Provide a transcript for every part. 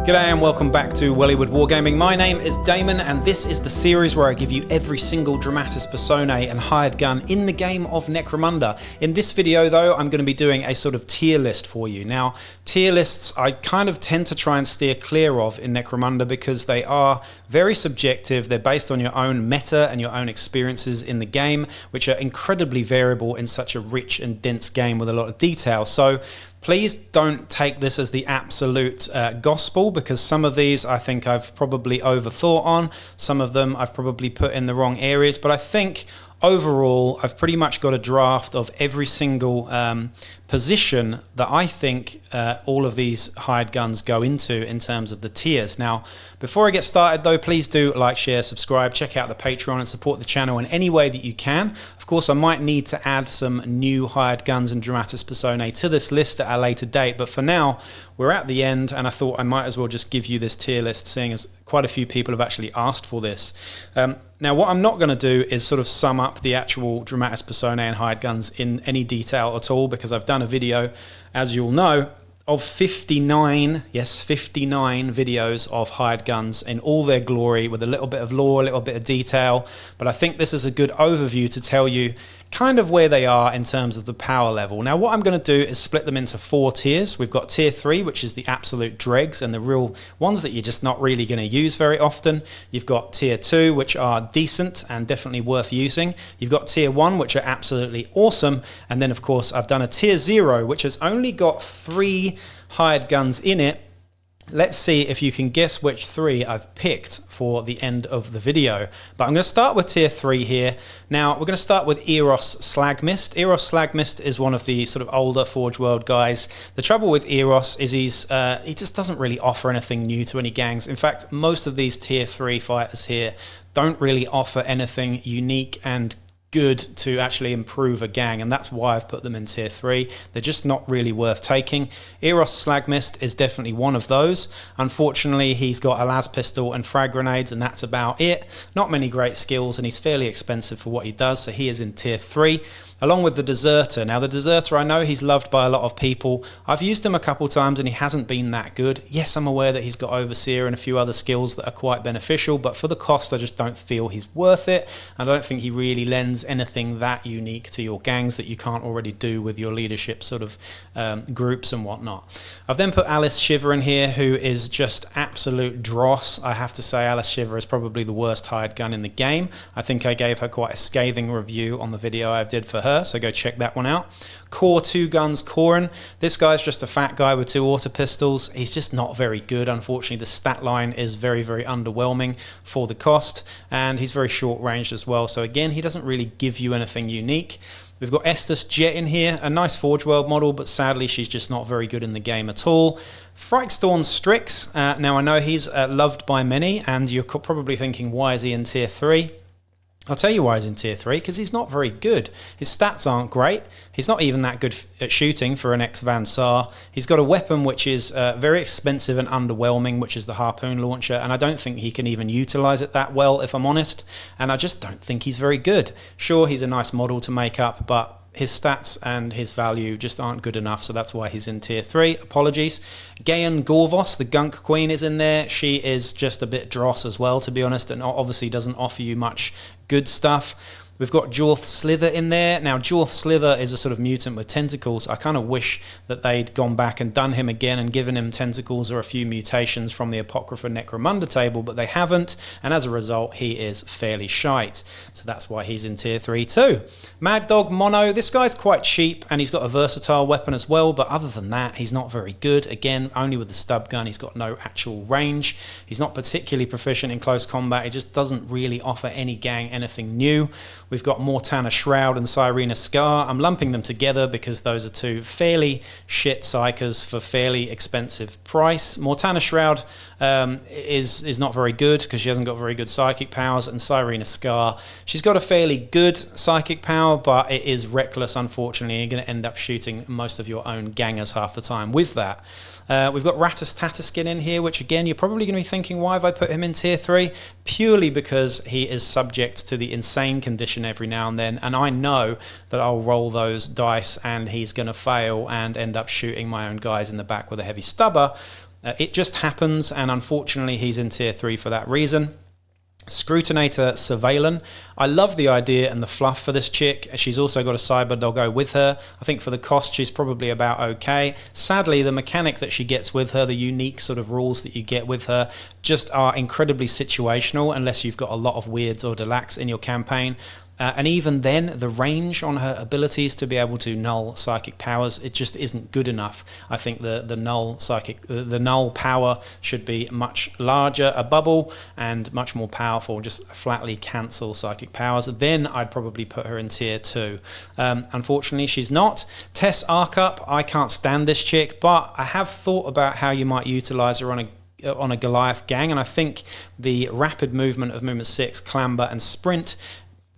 G'day and welcome back to Wellywood Wargaming. My name is Damon and this is the series where I give you every single Dramatis Personae and hired gun in the game of Necromunda. In this video though, I'm going to be doing a sort of tier list for you. Now, tier lists I kind of tend to try and steer clear of in Necromunda because they are very subjective. They're based on your own meta and your own experiences in the game, which are incredibly variable in such a rich and dense game with a lot of detail. So please don't take this as the absolute gospel, because some of these I think I've probably overthought on. Some of them I've probably put in the wrong areas, but I think overall I've pretty much got a draft of every single position that I think all of these hired guns go into in terms of the tiers. Now, before I get started though, please do like, share, subscribe, check out the Patreon and support the channel in any way that you can. Of course, I might need to add some new hired guns and Dramatis Personae to this list at a later date, but for now, we're at the end and I thought I might as well just give you this tier list, seeing as quite a few people have actually asked for this. Now, what I'm not going to do is sort of sum up the actual Dramatis Personae and hired guns in any detail at all, because I've done a video, as you'll know, of 59, yes, 59 videos of hired guns in all their glory, with a little bit of lore, a little bit of detail. But I think this is a good overview to tell you kind of where they are in terms of the power level. Now, what I'm going to do is split them into 4 tiers. We've got tier 3, which is the absolute dregs and the real ones that you're just not really going to use very often. You've got tier 2, which are decent and definitely worth using. You've got tier 1, which are absolutely awesome. And then, of course, I've done a tier 0, which has only got 3 hired guns in it. Let's see if you can guess which 3 I've picked for the end of the video. But I'm going to start with tier 3 here. Now, we're going to start with Eros Slagmist. Eros Slagmist is one of the sort of older Forge World guys. The trouble with Eros is he just doesn't really offer anything new to any gangs. In fact, most of these tier 3 fighters here don't really offer anything unique and good to actually improve a gang, and that's why I've put them in tier 3. They're just not really worth taking. Eros Slagmist is definitely one of those. Unfortunately, he's got a las pistol and frag grenades, and that's about it. Not many great skills, and he's fairly expensive for what he does, so he is in tier 3. Along with the Deserter. Now, the Deserter, I know he's loved by a lot of people. I've used him a couple times and he hasn't been that good. Yes, I'm aware that he's got Overseer and a few other skills that are quite beneficial, but for the cost, I just don't feel he's worth it. I don't think he really lends anything that unique to your gangs that you can't already do with your leadership sort of groups and whatnot. I've then put Alice Shiver in here, who is just absolute dross. I have to say Alice Shiver is probably the worst hired gun in the game. I think I gave her quite a scathing review on the video I did for her, so go check that one out. Core 2 Guns Corin. This guy's just a fat guy with 2 auto pistols. He's just not very good. Unfortunately, the stat line is very, very underwhelming for the cost, and he's very short ranged as well. So again, he doesn't really give you anything unique. We've got Estus Jet in here, a nice Forge World model, but sadly she's just not very good in the game at all. Frykestorn Strix. Now I know he's loved by many, and you're probably thinking, why is he in tier 3? I'll tell you why he's in tier 3, because he's not very good. His stats aren't great. He's not even that good at shooting for an ex-Van Saar. He's got a weapon which is very expensive and underwhelming, which is the harpoon launcher, and I don't think he can even utilize it that well, if I'm honest, and I just don't think he's very good. Sure, he's a nice model to make up, but his stats and his value just aren't good enough, so that's why he's in tier 3. Apologies. Gaian Gorvos, the Gunk Queen, is in there. She is just a bit dross as well, to be honest, and obviously doesn't offer you much good stuff. We've got Jorth Slither in there. Now, Jorth Slither is a sort of mutant with tentacles. I kind of wish that they'd gone back and done him again and given him tentacles or a few mutations from the Apocrypha Necromunda table, but they haven't, and as a result, he is fairly shite. So that's why he's in tier 3 too. Mad Dog Mono. This guy's quite cheap, and he's got a versatile weapon as well, but other than that, he's not very good. Again, only with the stub gun. He's got no actual range. He's not particularly proficient in close combat. He just doesn't really offer any gang anything new. We've got Mortana Shroud and Cyrena Scar. I'm lumping them together because those are 2 fairly shit psychers for fairly expensive price. Mortana Shroud is not very good because she hasn't got very good psychic powers, and Cyrena Scar, she's got a fairly good psychic power, but it is reckless, unfortunately. You're going to end up shooting most of your own gangers half the time with that. We've got Ratus Tataskin in here, which again, you're probably going to be thinking, why have I put him in tier 3? Purely because he is subject to the insane condition every now and then, and I know that I'll roll those dice and he's going to fail and end up shooting my own guys in the back with a heavy stubber. It just happens, and unfortunately he's in tier 3 for that reason. Scrutinator Surveillance. I love the idea and the fluff for this chick. She's also got a cyber doggo with her. I think for the cost she's probably about okay. Sadly, the mechanic that she gets with her, the unique sort of rules that you get with her, just are incredibly situational unless you've got a lot of weirds or delax in your campaign. And even then, the range on her abilities to be able to null psychic powers, it just isn't good enough. I think the null power should be much larger, a bubble, and much more powerful, just flatly cancel psychic powers. Then I'd probably put her in tier 2. Unfortunately, she's not. Tess Arkup, I can't stand this chick, but I have thought about how you might utilize her on a Goliath gang, and I think the rapid movement of movement 6, clamber, and sprint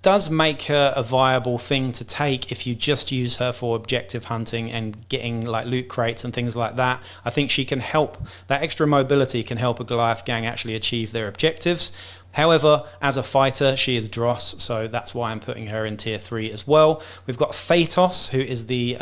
does make her a viable thing to take if you just use her for objective hunting and getting like loot crates and things like that. I think she can help, that extra mobility can help a Goliath gang actually achieve their objectives. However, as a fighter, she is dross, so that's why I'm putting her in tier 3 as well. We've got Phaetos, who is the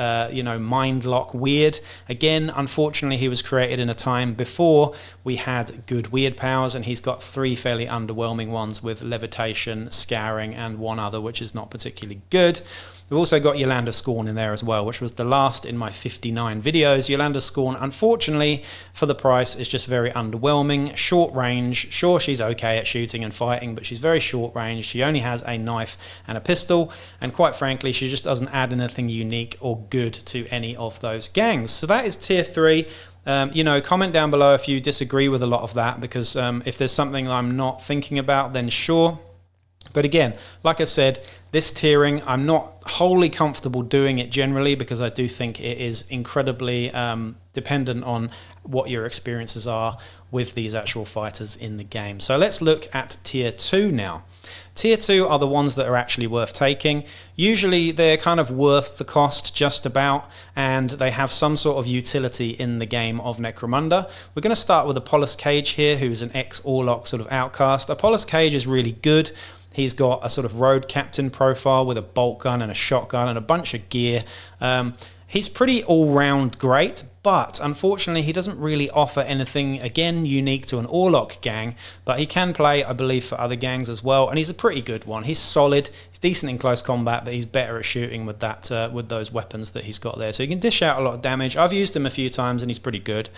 mind lock weird. Again, unfortunately, he was created in a time before we had good weird powers, and he's got 3 fairly underwhelming ones with levitation, scouring, and one other, which is not particularly good. We've also got Yolanda Scorn in there as well, which was the last in my 59 videos. Yolanda Scorn, unfortunately, for the price, is just very underwhelming. Short range. Sure, she's okay at shooting and fighting, but she's very short range. She only has a knife and a pistol, and quite frankly, she just doesn't add anything unique or good to any of those gangs. So that is tier 3. Comment down below if you disagree with a lot of that, because if there's something I'm not thinking about, then sure. But again, like I said, this tiering, I'm not wholly comfortable doing it generally, because I do think it is incredibly dependent on what your experiences are with these actual fighters in the game. So let's look at tier 2 now. Tier 2 are the ones that are actually worth taking. Usually they're kind of worth the cost just about, and they have some sort of utility in the game of Necromunda. We're going to start with Apollos Cage here, who's an ex-Orlok sort of outcast. Apollos Cage is really good. He's got a sort of road captain profile with a bolt gun and a shotgun and a bunch of gear. He's pretty all-round great, but unfortunately he doesn't really offer anything, again, unique to an Orlok gang, but he can play, I believe, for other gangs as well, and he's a pretty good one. He's solid, he's decent in close combat, but he's better at shooting with that, with those weapons that he's got there. So he can dish out a lot of damage. I've used him a few times and he's pretty good.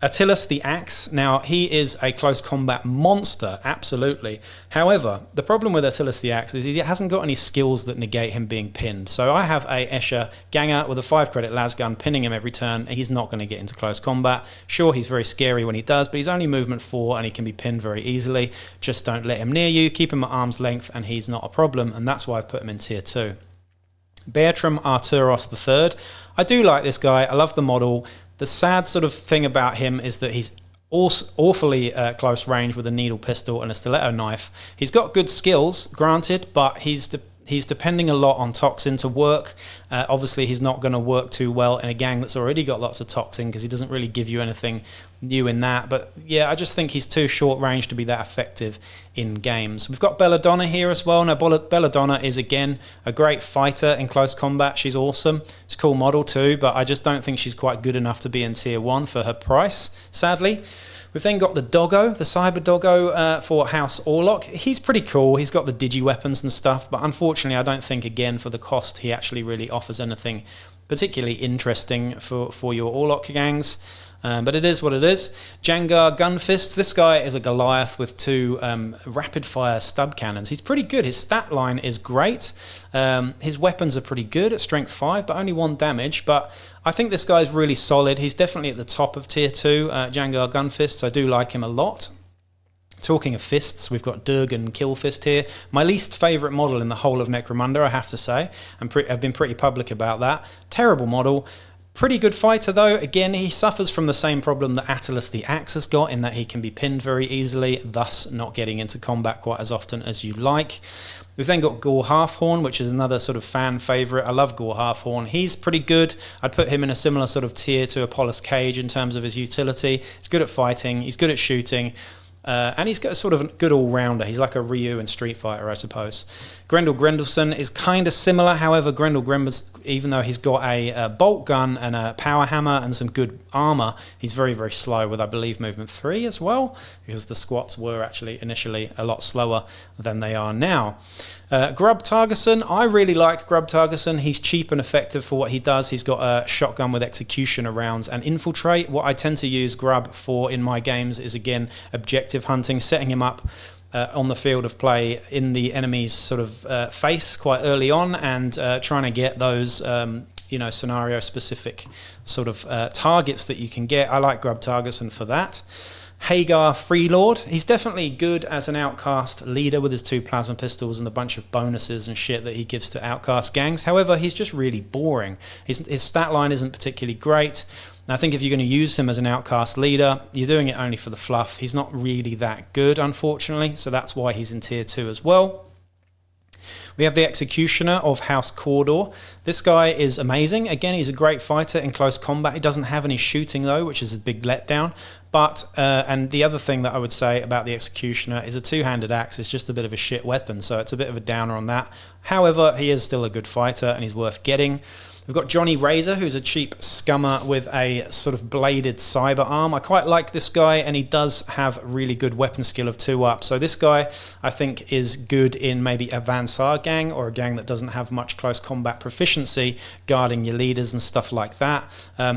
Attilas the Axe, now he is a close combat monster, absolutely. However, the problem with Attilas the Axe is he hasn't got any skills that negate him being pinned. So I have a Escher Ganger with a 5-credit lasgun pinning him every turn, and he's not going to get into close combat. Sure, he's very scary when he does, but he's only movement 4 and he can be pinned very easily. Just don't let him near you, keep him at arm's length, and he's not a problem, and that's why I've put him in tier 2. Bertram Arturos III. I do like this guy, I love the model. The sad sort of thing about him is that he's awfully close range with a needle pistol and a stiletto knife. He's got good skills, granted, but he's depending a lot on toxin to work. Obviously, he's not going to work too well in a gang that's already got lots of toxin, because he doesn't really give you anything new in that. But yeah, I just think he's too short range to be that effective in games. We've got Belladonna here as well. Now, Belladonna is, again, a great fighter in close combat. She's awesome. It's a cool model too, but I just don't think she's quite good enough to be in tier 1 for her price, sadly. We've then got the Doggo, the Cyber Doggo for House Orlok. He's pretty cool. He's got the digi weapons and stuff, but unfortunately I don't think, again, for the cost, he actually really offers anything particularly interesting for your Orlok gangs. But it is what it is. Jangar Gunfists. This guy is a Goliath with 2 rapid-fire stub cannons. He's pretty good. His stat line is great. His weapons are pretty good at strength 5, but only 1 damage. But I think this guy's really solid. He's definitely at the top of tier 2. Jangar Gunfists. I do like him a lot. Talking of fists, we've got Durgan Killfist here. My least favourite model in the whole of Necromunda, I have to say. I've been pretty public about that. Terrible model. Pretty good fighter though. Again, he suffers from the same problem that Attilas the Axe has got, in that he can be pinned very easily, thus not getting into combat quite as often as you like. We've then got Gore Halfhorn, which is another sort of fan favourite. I love Gore Halfhorn. He's pretty good. I'd put him in a similar sort of tier to Apollos Cage in terms of his utility. He's good at fighting. He's good at shooting. And he's got a sort of a good all-rounder. He's like a Ryu in Street Fighter, I suppose. Grendel Grendelson is kind of similar. However, Grendel Grendelson, even though he's got a bolt gun and a power hammer and some good armor, he's very, very slow with, I believe, movement 3 as well, because the squats were actually initially a lot slower than they are now. Grub Targerson, I really like Grub Targerson. He's cheap and effective for what he does. He's got a shotgun with executioner rounds and infiltrate. What I tend to use Grub for in my games is, again, objective hunting, setting him up on the field of play in the enemy's sort of face quite early on, and trying to get those scenario specific sort of targets that you can get. I like Grub Targerson for that. Hagar Freelord, he's definitely good as an outcast leader with his 2 plasma pistols and a bunch of bonuses and shit that he gives to outcast gangs. However, he's just really boring. His stat line isn't particularly great. And I think if you're going to use him as an outcast leader, you're doing it only for the fluff. He's not really that good, unfortunately, so that's why he's in tier 2 as well. We have the Executioner of House Cawdor. This guy is amazing. Again, he's a great fighter in close combat. He doesn't have any shooting, though, which is a big letdown. But, and the other thing that I would say about the Executioner is a 2-handed axe is just a bit of a shit weapon, so it's a bit of a downer on that. However, he is still a good fighter, and he's worth getting. We've got Johnny Razor, who's a cheap scummer with a sort of bladed cyber arm. I quite like this guy, and he does have really good weapon skill of 2 up. So this guy, I think, is good in maybe a Van Saar gang, or a gang that doesn't have much close combat proficiency, guarding your leaders and stuff like that.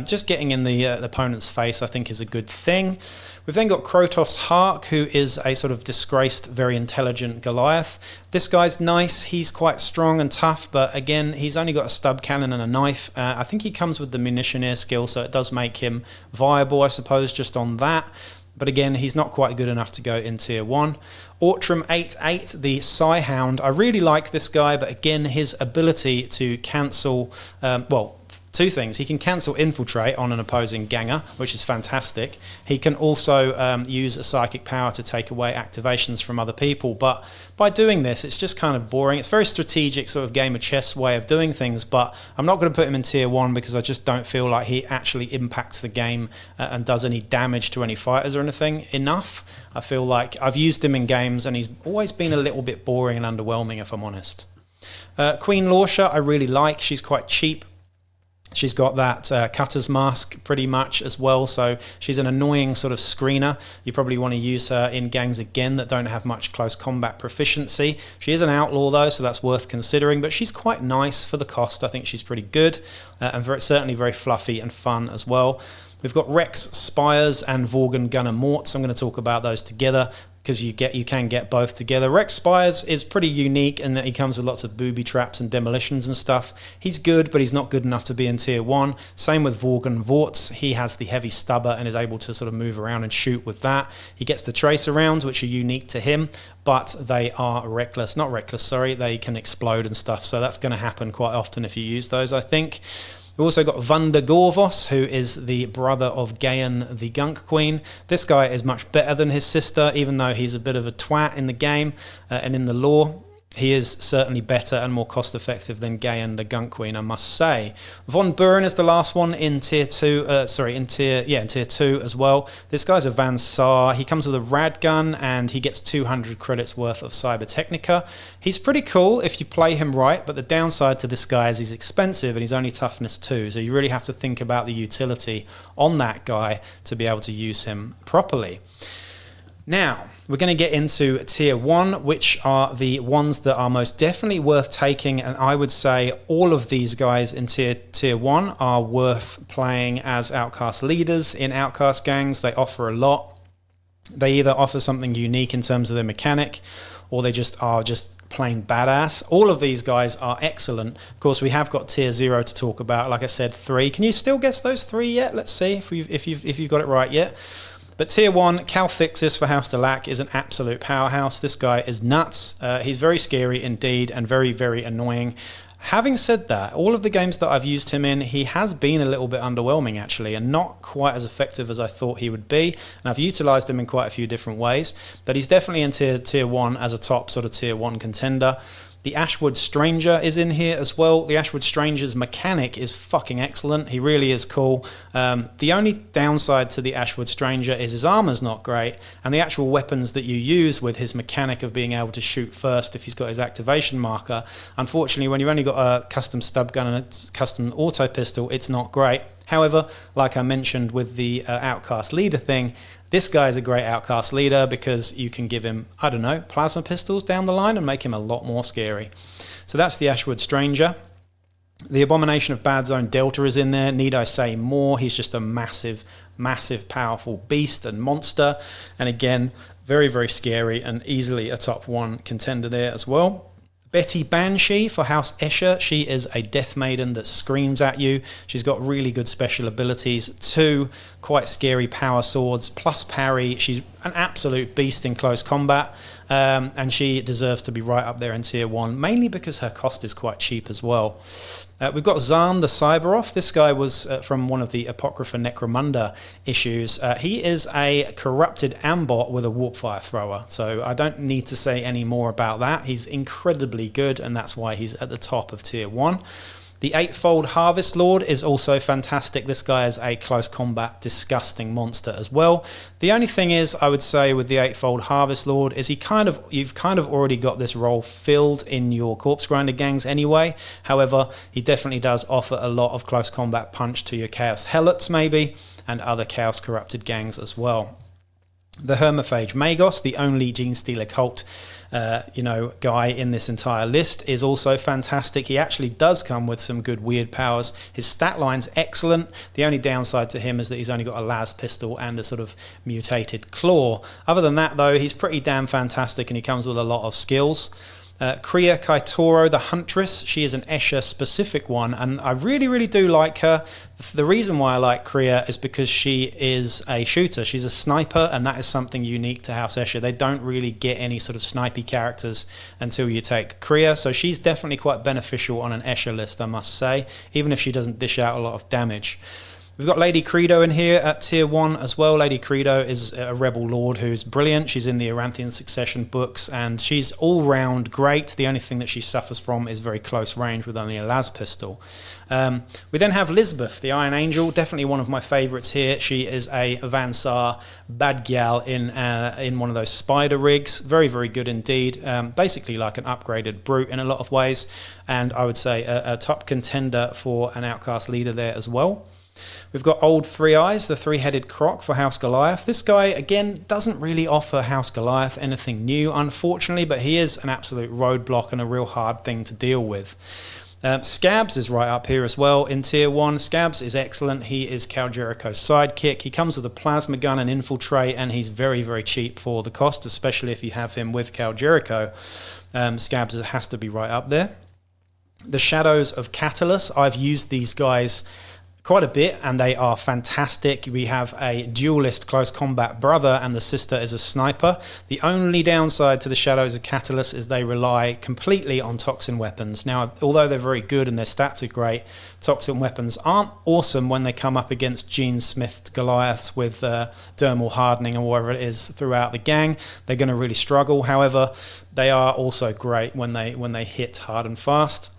Just getting in the opponent's face, I think, is a good thing. We've then got Krotos Hark, who is a sort of disgraced, very intelligent Goliath. This guy's nice. He's quite strong and tough, but again, he's only got a stub cannon and a knife. I think he comes with the munitioneer skill, so it does make him viable, I suppose, just on that. But again, he's not quite good enough to go in tier 1. Ortram 88, the Psyhound. I really like this guy, but again, his ability to cancel, 2 things. He can cancel infiltrate on an opposing ganger, which is fantastic. He can also use a psychic power to take away activations from other people, but by doing this, it's just kind of boring. It's a very strategic sort of game of chess way of doing things, but I'm not going to put him in tier 1 because I just don't feel like he actually impacts the game and does any damage to any fighters or anything enough. I feel like I've used him in games and he's always been a little bit boring and underwhelming, if I'm honest. Queen Lorsha, I really like. She's quite cheap. She's got that cutter's mask pretty much as well, so she's an annoying sort of screener. You probably want to use her in gangs again that don't have much close combat proficiency. She is an outlaw though, so that's worth considering, but she's quite nice for the cost. I think she's pretty good and certainly very fluffy and fun as well. We've got Rex Spires and Vorgan Gunner Morts. I'm going to talk about those together because you can get both together. Rex Spires is pretty unique in that he comes with lots of booby traps and demolitions and stuff. He's good, but he's not good enough to be in tier 1. Same with Vorgan Vorts. He has the heavy stubber and is able to sort of move around and shoot with that. He gets the tracer rounds, which are unique to him, but they are reckless. Not reckless, sorry. They can explode and stuff, so that's going to happen quite often if you use those, I think. We've also got Vunda Gorvos, who is the brother of Gayan the Gunk Queen. This guy is much better than his sister, even though he's a bit of a twat in the game and in the lore. He is certainly better and more cost-effective than Gayan the Gunk Queen, I must say. Von Buren is the last one in tier 2. In tier 2 as well. This guy's a Van Saar. He comes with a rad gun and he gets 200 credits worth of Cyber Technica. He's pretty cool if you play him right, but the downside to this guy is he's expensive and he's only toughness 2, so you really have to think about the utility on that guy to be able to use him properly. Now, we're going to get into tier 1, which are the ones that are most definitely worth taking, and I would say all of these guys in tier 1 are worth playing as outcast leaders in outcast gangs. They offer a lot. They either offer something unique in terms of their mechanic, or they just are just plain badass. All of these guys are excellent. Of course, we have got tier 0 to talk about. Like I said, 3. Can you still guess those 3 yet? Let's see if you've got it right yet. But tier 1, Calthixis for House Delac is an absolute powerhouse. This guy is nuts. He's very scary indeed and very, very annoying. Having said that, all of the games that I've used him in, he has been a little bit underwhelming actually, and not quite as effective as I thought he would be. And I've utilised him in quite a few different ways, but he's definitely in tier 1 as a top sort of tier 1 contender. The Ashwood Stranger is in here as well. The Ashwood Stranger's mechanic is fucking excellent. He really is cool. The only downside to the Ashwood Stranger is his armor's not great, and the actual weapons that you use with his mechanic of being able to shoot first if he's got his activation marker, unfortunately when you've only got a custom stub gun and a custom auto pistol, it's not great. However, like I mentioned with the Outcast Leader thing, this guy is a great Outcast Leader because you can give him, I don't know, plasma pistols down the line and make him a lot more scary. So that's the Ashwood Stranger. The Abomination of Bad Zone Delta is in there. Need I say more? He's just a massive, massive, powerful beast and monster. And again, very, very scary and easily a top 1 contender there as well. Betty Banshee for House Escher. She is a death maiden that screams at you. She's got really good special abilities, 2 quite scary power swords, plus parry. She's an absolute beast in close combat, and she deserves to be right up there in tier 1, mainly because her cost is quite cheap as well. We've got Zahn the Cyberoth. This guy was from one of the Apocrypha Necromunda issues. He is a corrupted Ambot with a Warpfire thrower, so I don't need to say any more about that. He's incredibly good, and that's why he's at the top of tier 1. The Eightfold Harvest Lord is also fantastic. This guy is a close combat, disgusting monster as well. The only thing is, I would say with the Eightfold Harvest Lord, is you've kind of already got this role filled in your Corpse Grinder gangs anyway. However, he definitely does offer a lot of close combat punch to your Chaos Helots maybe, and other Chaos Corrupted gangs as well. The Hermophage Magos, the only Genestealer cult guy in this entire list, is also fantastic. He actually does come with some good weird powers. His stat line's excellent. The only downside to him is that he's only got a las pistol and a sort of mutated claw. Other than that though, he's pretty damn fantastic, and he comes with a lot of skills. Kriya Kaitoro, the Huntress, she is an Escher specific one, and I really, really do like her. The reason why I like Kriya is because she is a shooter. She's a sniper, and that is something unique to House Escher. They don't really get any sort of snipey characters until you take Kriya, so she's definitely quite beneficial on an Escher list, I must say, even if she doesn't dish out a lot of damage. We've got Lady Credo in here at tier 1 as well. Lady Credo is a rebel lord who's brilliant. She's in the Aranthian Succession books, and she's all round great. The only thing that she suffers from is very close range with only a las pistol. We then have Lisbeth, the Iron Angel, definitely one of my favourites here. She is a Vansar bad gal in one of those spider rigs. Very, very good indeed. Basically like an upgraded brute in a lot of ways, and I would say a top contender for an Outcast Leader there as well. We've got Old Three Eyes, the three-headed croc for House Goliath. This guy, again, doesn't really offer House Goliath anything new, unfortunately, but he is an absolute roadblock and a real hard thing to deal with. Scabs is right up here as well in tier 1. Scabs is excellent. He is Cal Jericho's sidekick. He comes with a plasma gun and infiltrate, and he's very, very cheap for the cost, especially if you have him with Cal Jericho. Scabs has to be right up there. The Shadows of Catalyst, I've used these guys quite a bit, and they are fantastic. We have a duelist close combat brother, and the sister is a sniper. The only downside to the Shadows of Catalyst is they rely completely on toxin weapons. Now, although they're very good and their stats are great, toxin weapons aren't awesome when they come up against Gene Smith Goliaths with dermal hardening or whatever it is throughout the gang. They're going to really struggle. However, they are also great when they hit hard and fast.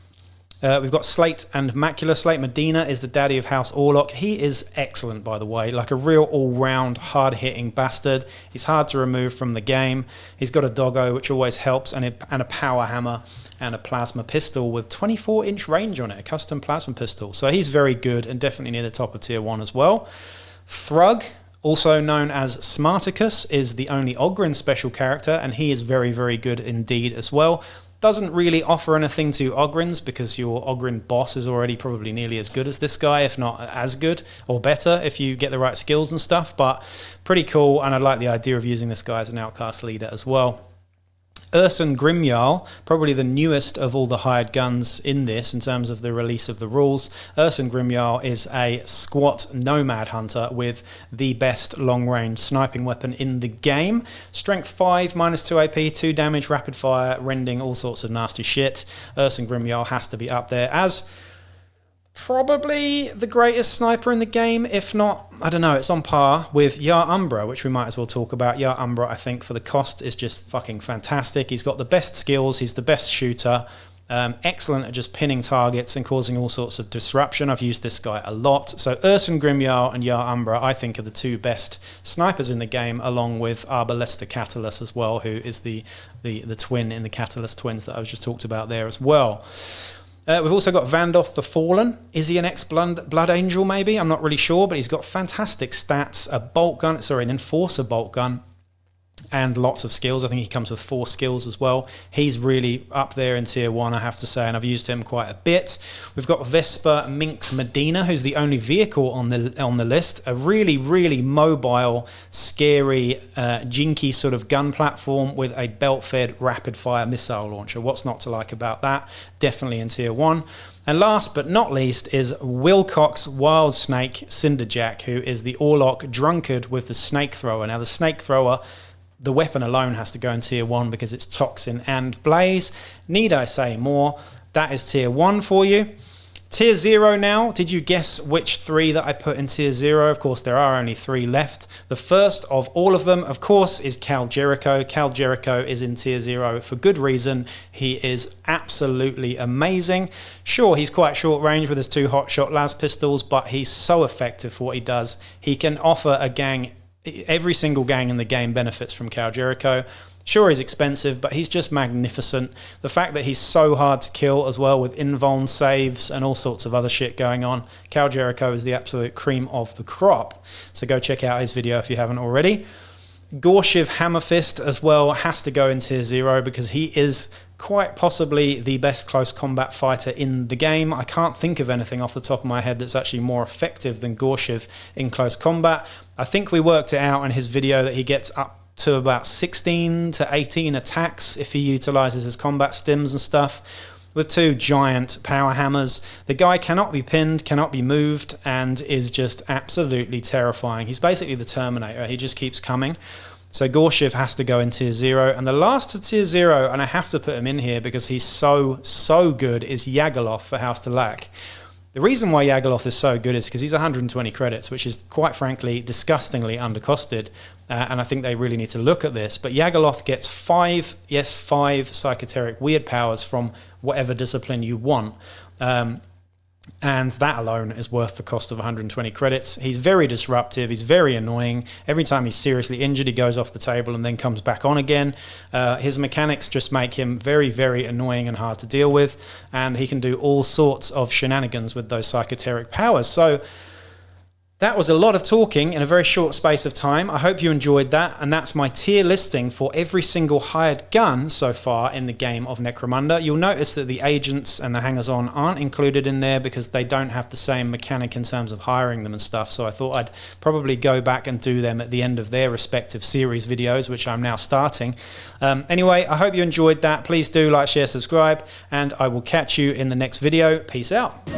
We've got Slate and Macula. Slate Medina is the daddy of House Orlok. He is excellent, by the way, like a real all-round, hard-hitting bastard. He's hard to remove from the game. He's got a doggo, which always helps, and a power hammer and a plasma pistol with 24-inch range on it, a custom plasma pistol. So he's very good and definitely near the top of tier 1 as well. Thrug, also known as Smarticus, is the only Ogryn special character, and he is very, very good indeed as well. Doesn't really offer anything to Ogryns because your Ogryn boss is already probably nearly as good as this guy, if not as good or better if you get the right skills and stuff, but pretty cool, and I like the idea of using this guy as an Outcast Leader as well. Urson Grimjarl, probably the newest of all the hired guns in this in terms of the release of the rules. Urson Grimjarl is a squat nomad hunter with the best long-range sniping weapon in the game. Strength 5, -2 AP, 2 damage, rapid fire, rending, all sorts of nasty shit. Urson Grimjarl has to be up there, as probably the greatest sniper in the game, if not, I don't know, it's on par with Yar Umbra, which we might as well talk about. Yar Umbra, I think, for the cost is just fucking fantastic. He's got the best skills, he's the best shooter, excellent at just pinning targets and causing all sorts of disruption. I've used this guy a lot. So Ursun Grimjarl and Yar Umbra, I think, are the two best snipers in the game, along with Arbalester Catalyst as well, who is the twin in the Catalyst twins that I was just talked about there as well. We've also got Vandoth the Fallen. Is he an ex-Blood Angel maybe? I'm not really sure, but he's got fantastic stats, an Enforcer bolt gun, and lots of skills. I think he comes with 4 skills as well. He's really up there in tier 1, I have to say, and I've used him quite a bit. We've got Vesper Minx Medina, who's the only vehicle on the list. A really, really mobile, scary, jinky sort of gun platform with a belt-fed rapid-fire missile launcher. What's not to like about that? Definitely in tier 1. And last but not least is Wilcox Wild Snake Cinderjack, who is the Orlok Drunkard with the Snake Thrower. Now, the Snake Thrower, the weapon alone has to go in tier 1 because it's Toxin and Blaze. Need I say more? That is tier 1 for you. Tier 0 now. Did you guess which 3 that I put in tier 0? Of course, there are only 3 left. The first of all of them, of course, is Cal Jericho. Cal Jericho is in tier 0 for good reason. He is absolutely amazing. Sure, he's quite short range with his 2 hotshot las pistols, but he's so effective for what he does. He can offer a gang. Every single gang in the game benefits from Cal Jericho. Sure, he's expensive, but he's just magnificent. The fact that he's so hard to kill as well, with invuln saves and all sorts of other shit going on. Cal Jericho is the absolute cream of the crop. So go check out his video if you haven't already. Gorshiv Hammerfist as well has to go in tier 0 because he is quite possibly the best close combat fighter in the game. I can't think of anything off the top of my head that's actually more effective than Gorshiv in close combat. I think we worked it out in his video that he gets up to about 16 to 18 attacks if he utilizes his combat stims and stuff, with 2 giant power hammers. The guy cannot be pinned, cannot be moved, and is just absolutely terrifying. He's basically the Terminator. He just keeps coming. So Gorshiv has to go in tier 0. And the last of tier 0, and I have to put him in here because he's so good, is Yagaloth for House to Lack. The reason why Yagaloth is so good is because he's 120 credits, which is quite frankly disgustingly undercosted, and I think they really need to look at this. But Yagaloth gets 5 psychoteric weird powers from whatever discipline you want. And that alone is worth the cost of 120 credits. He's very disruptive, he's very annoying. Every time he's seriously injured, he goes off the table and then comes back on again. His mechanics just make him very, very annoying and hard to deal with, and he can do all sorts of shenanigans with those psychoteric powers. So that was a lot of talking in a very short space of time. I hope you enjoyed that, and that's my tier listing for every single hired gun so far in the game of Necromunda. You'll notice that the agents and the hangers-on aren't included in there because they don't have the same mechanic in terms of hiring them and stuff, so I thought I'd probably go back and do them at the end of their respective series videos, which I'm now starting. Anyway, I hope you enjoyed that. Please do like, share, subscribe, and I will catch you in the next video. Peace out.